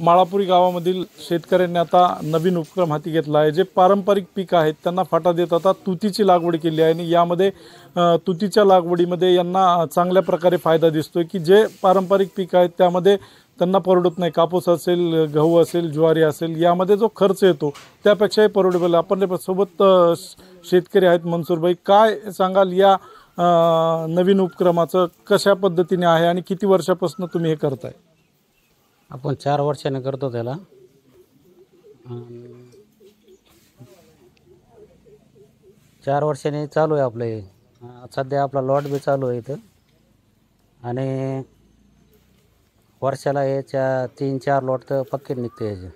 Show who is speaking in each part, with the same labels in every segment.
Speaker 1: माळापुरी गावामधील शेतकऱ्यांनी आता नवीन उपक्रम हाती घेतला आहे। जे पारंपरिक पीक आहेत त्यांना फाटा देत आता तुतीची लागवड केली आहे आणि यामध्ये तुतीच्या लागवडीमध्ये यांना चांगल्या प्रकारे फायदा दिसतोय की जे पारंपरिक पीक आहेत त्यामध्ये त्यांना परवडत नाही। कापूस असेल, गहू असेल, ज्वारी असेल, यामध्ये जो खर्च येतो त्यापेक्षाही परवडेबल। आपण सोबत शेतकरी आहेत मनसूरभाई, काय सांगाल या नवीन उपक्रमाचं कशा पद्धतीने आहे आणि किती वर्षापासून तुम्ही हे करताय?
Speaker 2: आपण 4 वर्षाने करतो त्याला। 4 वर्षाने चालू आहे आपलं हे। सध्या आपला लॉट बी चालू आहे इथं आणि वर्षाला याच्या 3-4 लॉट तर पक्के निघते याचे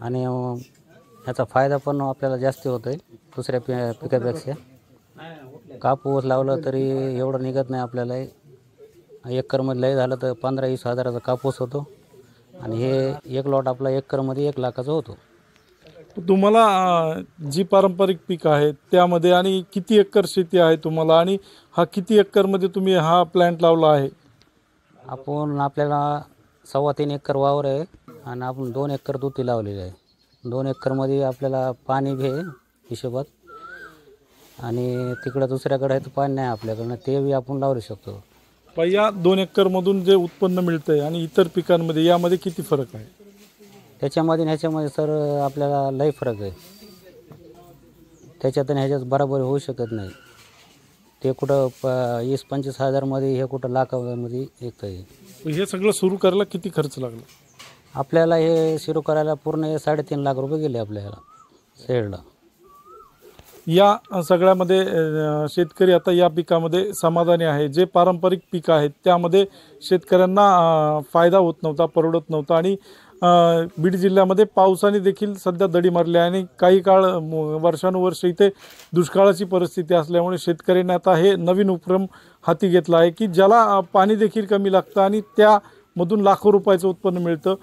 Speaker 2: आणि याचा फायदा पण आपल्याला जास्त होतोय दुसऱ्या पिकापेक्षा। कापूस लावलं तरी एवढं निघत नाही आपल्याला। एकरमध्ये लय झालं तर 15-20 हजाराचा कापूस होतो आणि हे एक लॉट आपला एकरमध्ये 1 लाखाचा होतो।
Speaker 1: तुम्हाला जी पारंपरिक पीक आहे त्यामध्ये आणि किती एकर शेती आहे तुम्हाला आणि हा किती एकरमध्ये तुम्ही हा प्लांट लावला आहे?
Speaker 2: आपल्याला 3.25 एकर वावर आहे आणि आपण 2 एकर तुती लावलेली आहे। 2 एकरमध्ये आपल्याला पाणी बी आहे हिशोबात आणि तिकडं दुसऱ्याकडे तर पाणी नाही आपल्याकडनं, ते बी आपण लावू शकतो।
Speaker 1: पण या 2 एकरमधून जे उत्पन्न मिळतंय आणि इतर पिकांमध्ये यामध्ये किती फरक आहे?
Speaker 2: त्याच्यामध्ये ह्याच्यामध्ये सर आपल्याला लई फरक आहे। त्याच्यात आणि ह्याच्यात बरोबर होऊ शकत नाही। ते कुठं 20-25 हजारमध्ये, हे कुठं लाखामध्ये येतं आहे।
Speaker 1: हे सगळं सुरू करायला किती खर्च लागला?
Speaker 2: आपल्याला हे सुरू करायला पूर्ण 3.5 लाख रुपये गेले आपल्याला शेडला।
Speaker 1: या सगळ्यामध्ये शेतकरी आता या पिकामध्ये समाधानी आहे। जे पारंपरिक पीक आहेत त्यामध्ये शेतकऱ्यांना फायदा होत नव्हता, परवडत नव्हता आणि बीड जिल्ह्यामध्ये पावसाने देखील सध्या दडी मारली आहे आणि काही काळ वर्षानुवर्ष इथे दुष्काळाची परिस्थिती असल्यामुळे शेतकऱ्यांनी आता हे नवीन उपक्रम हाती घेतला आहे की ज्याला पाणी देखील कमी लागतं आणि त्यामधून लाखो रुपयाचं उत्पन्न मिळतं।